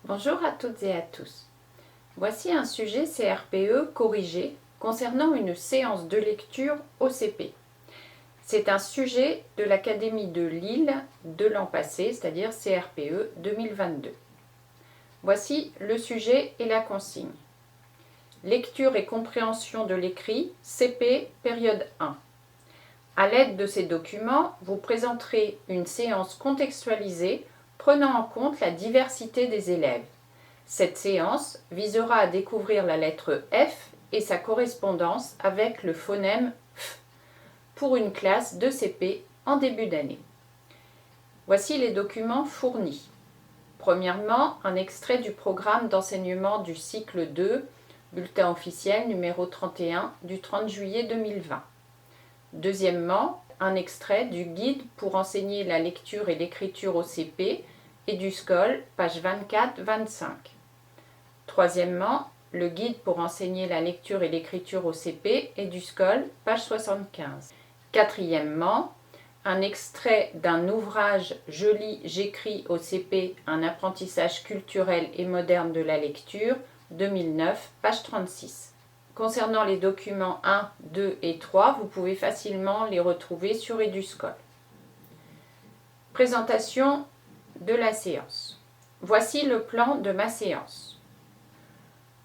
Bonjour à toutes et à tous. Voici un sujet CRPE corrigé concernant une séance de lecture au CP. C'est un sujet de l'Académie de Lille de l'an passé, c'est-à-dire CRPE 2022. Voici le sujet et la consigne. Lecture et compréhension de l'écrit, CP, période 1. À l'aide de ces documents, vous présenterez une séance contextualisée prenant en compte la diversité des élèves. Cette séance visera à découvrir la lettre F et sa correspondance avec le phonème F pour une classe de CP en début d'année. Voici les documents fournis. Premièrement, un extrait du programme d'enseignement du cycle 2, bulletin officiel numéro 31 du 30 juillet 2020. Deuxièmement, un extrait du guide pour enseigner la lecture et l'écriture au CP et du SCOL, page 24-25. Troisièmement, le guide pour enseigner la lecture et l'écriture au CP et du SCOL, page 75. Quatrièmement, un extrait d'un ouvrage « Je lis, j'écris au CP, un apprentissage culturel et moderne de la lecture », 2009, page 36. Concernant les documents 1, 2 et 3, vous pouvez facilement les retrouver sur EduSCOL. Présentation de la séance. Voici le plan de ma séance.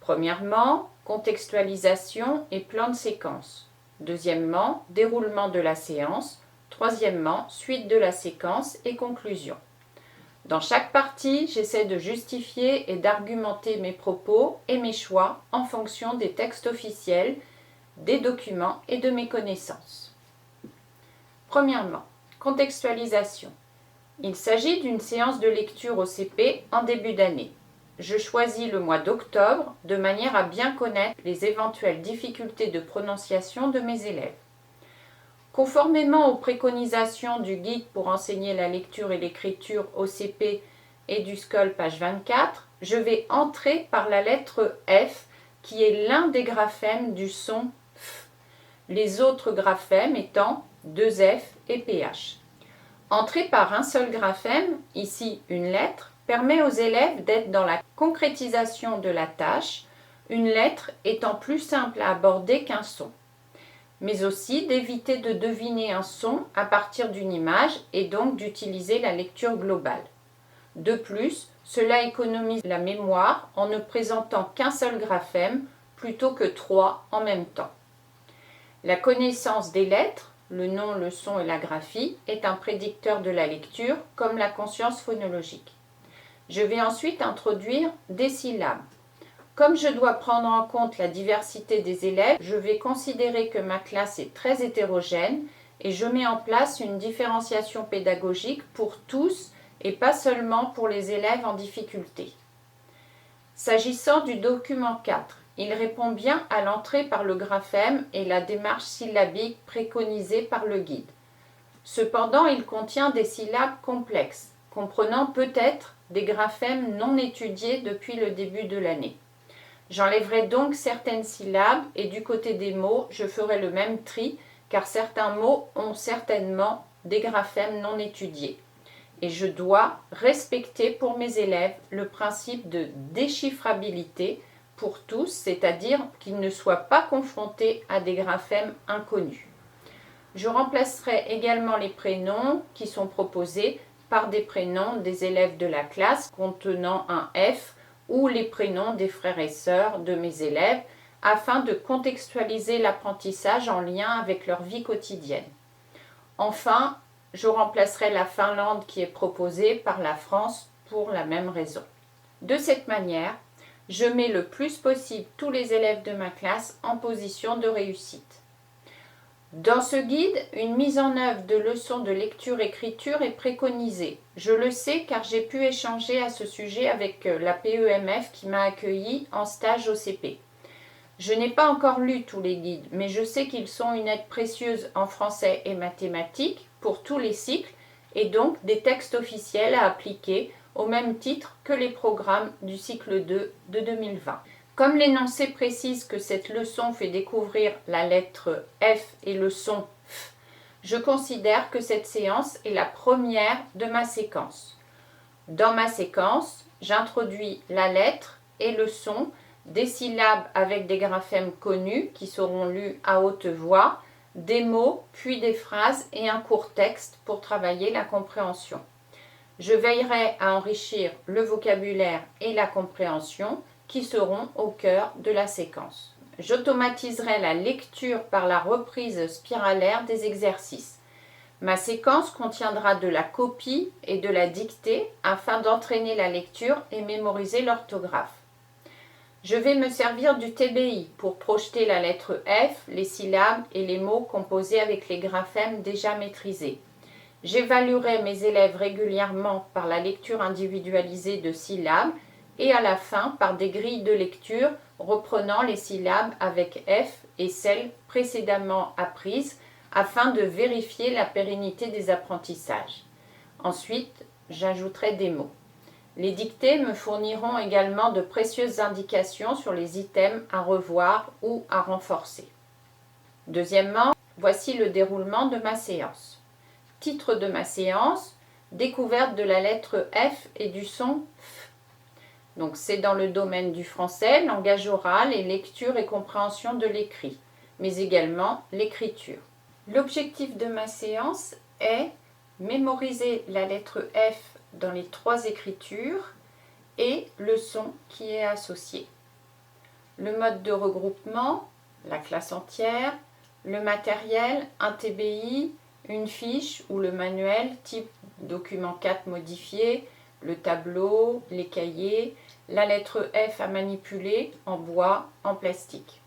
Premièrement, contextualisation et plan de séquence. Deuxièmement, déroulement de la séance. Troisièmement, suite de la séquence et conclusion. Dans chaque partie, j'essaie de justifier et d'argumenter mes propos et mes choix en fonction des textes officiels, des documents et de mes connaissances. Premièrement, contextualisation. Il s'agit d'une séance de lecture au CP en début d'année. Je choisis le mois d'octobre de manière à bien connaître les éventuelles difficultés de prononciation de mes élèves. Conformément aux préconisations du guide pour enseigner la lecture et l'écriture au CP et du SCOL, page 24, je vais entrer par la lettre F qui est l'un des graphèmes du son F, les autres graphèmes étant 2F et PH. Entrer par un seul graphème, ici une lettre, permet aux élèves d'être dans la concrétisation de la tâche, une lettre étant plus simple à aborder qu'un son, mais aussi d'éviter de deviner un son à partir d'une image et donc d'utiliser la lecture globale. De plus, cela économise la mémoire en ne présentant qu'un seul graphème plutôt que 3 en même temps. La connaissance des lettres, le nom, le son et la graphie, est un prédicteur de la lecture comme la conscience phonologique. Je vais ensuite introduire des syllabes. Comme je dois prendre en compte la diversité des élèves, je vais considérer que ma classe est très hétérogène et je mets en place une différenciation pédagogique pour tous et pas seulement pour les élèves en difficulté. S'agissant du document 4, il répond bien à l'entrée par le graphème et la démarche syllabique préconisée par le guide. Cependant, il contient des syllabes complexes, comprenant peut-être des graphèmes non étudiés depuis le début de l'année. J'enlèverai donc certaines syllabes et du côté des mots, je ferai le même tri car certains mots ont certainement des graphèmes non étudiés. Et je dois respecter pour mes élèves le principe de déchiffrabilité pour tous, c'est-à-dire qu'ils ne soient pas confrontés à des graphèmes inconnus. Je remplacerai également les prénoms qui sont proposés par des prénoms des élèves de la classe contenant un F ou les prénoms des frères et sœurs de mes élèves afin de contextualiser l'apprentissage en lien avec leur vie quotidienne. Enfin, je remplacerai la Finlande qui est proposée par la France pour la même raison. De cette manière, je mets le plus possible tous les élèves de ma classe en position de réussite. Dans ce guide, une mise en œuvre de leçons de lecture-écriture est préconisée. Je le sais car j'ai pu échanger à ce sujet avec la PEMF qui m'a accueilli en stage au CP. Je n'ai pas encore lu tous les guides, mais je sais qu'ils sont une aide précieuse en français et mathématiques pour tous les cycles et donc des textes officiels à appliquer au même titre que les programmes du cycle 2 de 2020. Comme l'énoncé précise que cette leçon fait découvrir la lettre F et le son F, je considère que cette séance est la première de ma séquence. Dans ma séquence, j'introduis la lettre et le son, des syllabes avec des graphèmes connus qui seront lus à haute voix, des mots, puis des phrases et un court texte pour travailler la compréhension. Je veillerai à enrichir le vocabulaire et la compréhension qui seront au cœur de la séquence. J'automatiserai la lecture par la reprise spiralaire des exercices. Ma séquence contiendra de la copie et de la dictée afin d'entraîner la lecture et mémoriser l'orthographe. Je vais me servir du TBI pour projeter la lettre F, les syllabes et les mots composés avec les graphèmes déjà maîtrisés. J'évaluerai mes élèves régulièrement par la lecture individualisée de syllabes et à la fin par des grilles de lecture reprenant les syllabes avec F et celles précédemment apprises afin de vérifier la pérennité des apprentissages. Ensuite, j'ajouterai des mots. Les dictées me fourniront également de précieuses indications sur les items à revoir ou à renforcer. Deuxièmement, voici le déroulement de ma séance. Titre de ma séance, découverte de la lettre F et du son F. Donc c'est dans le domaine du français, langage oral et lecture et compréhension de l'écrit, mais également l'écriture. L'objectif de ma séance est mémoriser la lettre F dans les 3 écritures et le son qui est associé. Le mode de regroupement, la classe entière, le matériel, un TBI, une fiche ou le manuel type document 4 modifié, le tableau, les cahiers, la lettre F à manipuler en bois, en plastique.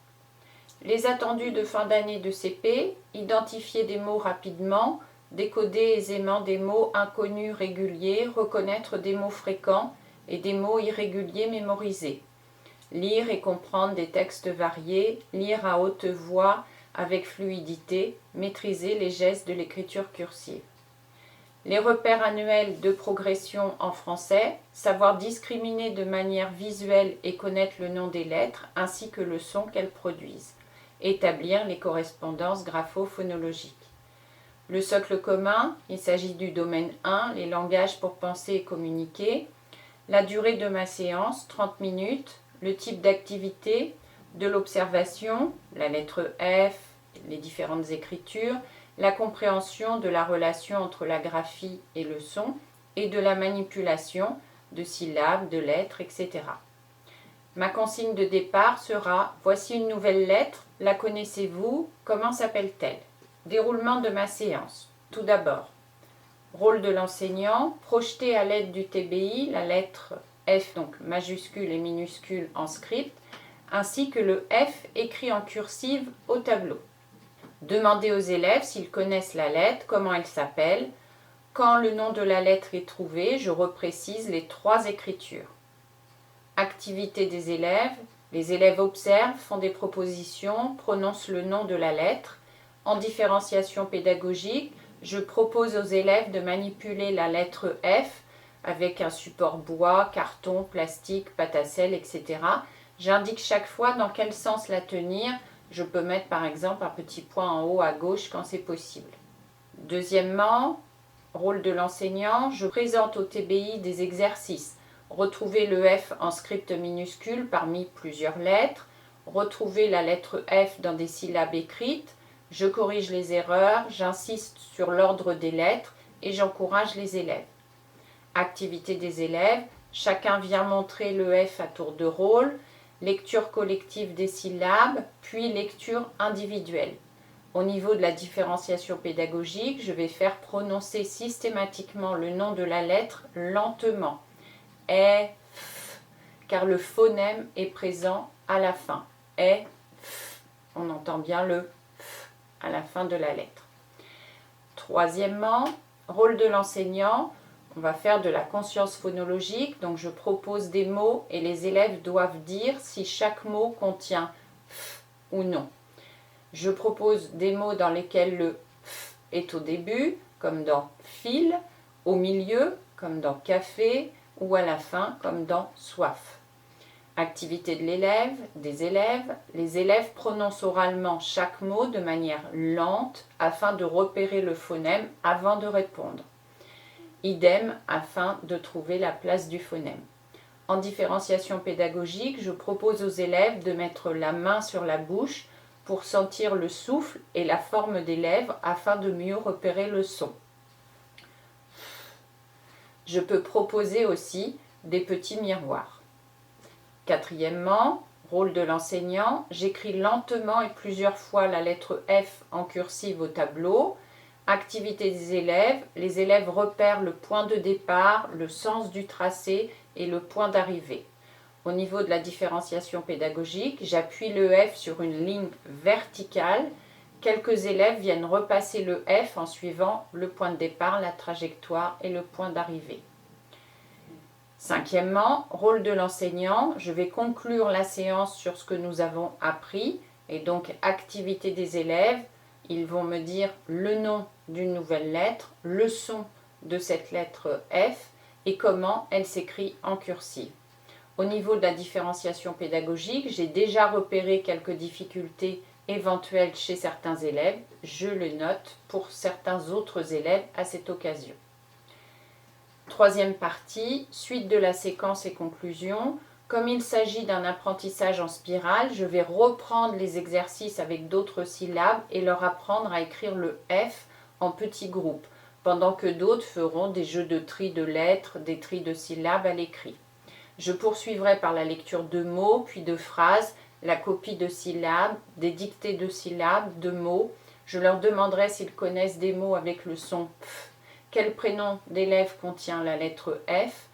Les attendus de fin d'année de CP, identifier des mots rapidement, décoder aisément des mots inconnus réguliers, reconnaître des mots fréquents et des mots irréguliers mémorisés. Lire et comprendre des textes variés, lire à haute voix avec fluidité, maîtriser les gestes de l'écriture cursive. Les repères annuels de progression en français, savoir discriminer de manière visuelle et connaître le nom des lettres ainsi que le son qu'elles produisent. Établir les correspondances grapho-phonologiques. Le socle commun, il s'agit du domaine 1, les langages pour penser et communiquer. La durée de ma séance, 30 minutes. Le type d'activité, de l'observation, la lettre F, les différentes écritures, la compréhension de la relation entre la graphie et le son, et de la manipulation de syllabes, de lettres, etc. Ma consigne de départ sera « Voici une nouvelle lettre, la connaissez-vous? Comment s'appelle-t-elle » Déroulement de ma séance. Tout d'abord, rôle de l'enseignant, projeter à l'aide du TBI la lettre F, donc majuscule et minuscule en script, ainsi que le F écrit en cursive au tableau. Demander aux élèves s'ils connaissent la lettre, comment elle s'appelle. Quand le nom de la lettre est trouvé, je reprécise les 3 écritures. Activité des élèves. Les élèves observent, font des propositions, prononcent le nom de la lettre. En différenciation pédagogique, je propose aux élèves de manipuler la lettre F avec un support bois, carton, plastique, pâte à sel, etc. J'indique chaque fois dans quel sens la tenir. Je peux mettre par exemple un petit point en haut à gauche quand c'est possible. Deuxièmement, rôle de l'enseignant, je présente au TBI des exercices. Retrouver le F en script minuscule parmi plusieurs lettres. Retrouver la lettre F dans des syllabes écrites. Je corrige les erreurs, j'insiste sur l'ordre des lettres et j'encourage les élèves. Activité des élèves, chacun vient montrer le F à tour de rôle, lecture collective des syllabes, puis lecture individuelle. Au niveau de la différenciation pédagogique, je vais faire prononcer systématiquement le nom de la lettre lentement. E, F, car le phonème est présent à la fin. E, F, on entend bien le F à la fin de la lettre. Troisièmement, rôle de l'enseignant, on va faire de la conscience phonologique, donc je propose des mots et les élèves doivent dire si chaque mot contient F ou non. Je propose des mots dans lesquels le F est au début, comme dans fil, au milieu, comme dans café, ou à la fin, comme dans soif. Activité de l'élève, des élèves. Les élèves prononcent oralement chaque mot de manière lente afin de repérer le phonème avant de répondre. Idem afin de trouver la place du phonème. En différenciation pédagogique, je propose aux élèves de mettre la main sur la bouche pour sentir le souffle et la forme des lèvres afin de mieux repérer le son. Je peux proposer aussi des petits miroirs. Quatrièmement, rôle de l'enseignant, j'écris lentement et plusieurs fois la lettre F en cursive au tableau. Activité des élèves, les élèves repèrent le point de départ, le sens du tracé et le point d'arrivée. Au niveau de la différenciation pédagogique, j'appuie le F sur une ligne verticale. Quelques élèves viennent repasser le F en suivant le point de départ, la trajectoire et le point d'arrivée. Cinquièmement, rôle de l'enseignant, je vais conclure la séance sur ce que nous avons appris et donc activité des élèves. Ils vont me dire le nom d'une nouvelle lettre, le son de cette lettre F et comment elle s'écrit en cursive. Au niveau de la différenciation pédagogique, j'ai déjà repéré quelques difficultés éventuelles chez certains élèves. Je le note pour certains autres élèves à cette occasion. Troisième partie, suite de la séquence et conclusion. Comme il s'agit d'un apprentissage en spirale, je vais reprendre les exercices avec d'autres syllabes et leur apprendre à écrire le F en petits groupes, pendant que d'autres feront des jeux de tri de lettres, des tris de syllabes à l'écrit. Je poursuivrai par la lecture de mots, puis de phrases, la copie de syllabes, des dictées de syllabes, de mots. Je leur demanderai s'ils connaissent des mots avec le son F. Quel prénom d'élève contient la lettre F?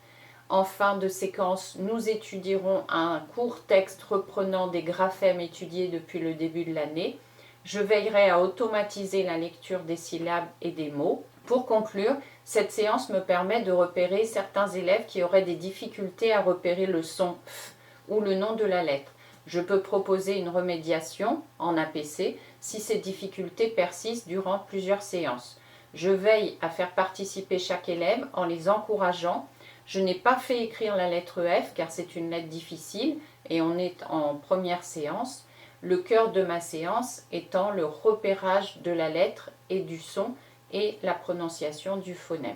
En fin de séquence, nous étudierons un court texte reprenant des graphèmes étudiés depuis le début de l'année. Je veillerai à automatiser la lecture des syllabes et des mots. Pour conclure, cette séance me permet de repérer certains élèves qui auraient des difficultés à repérer le son F ou le nom de la lettre. Je peux proposer une remédiation en APC si ces difficultés persistent durant plusieurs séances. Je veille à faire participer chaque élève en les encourageant. Je n'ai pas fait écrire la lettre F car c'est une lettre difficile et on est en première séance. Le cœur de ma séance étant le repérage de la lettre et du son et la prononciation du phonème.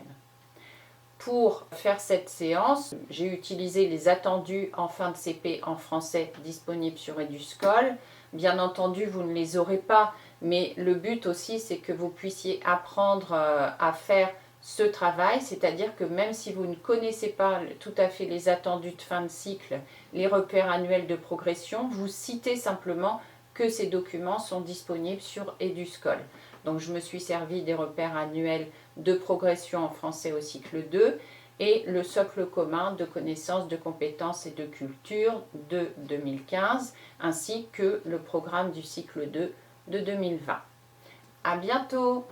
Pour faire cette séance, j'ai utilisé les attendus en fin de CP en français disponibles sur Eduscol. Bien entendu, vous ne les aurez pas, mais le but aussi, c'est que vous puissiez apprendre à faire ce travail, c'est-à-dire que même si vous ne connaissez pas tout à fait les attendus de fin de cycle, les repères annuels de progression, vous citez simplement que ces documents sont disponibles sur Eduscol. Donc je me suis servi des repères annuels de progression en français au cycle 2 et le socle commun de connaissances, de compétences et de culture de 2015, ainsi que le programme du cycle 2 de 2020. À bientôt!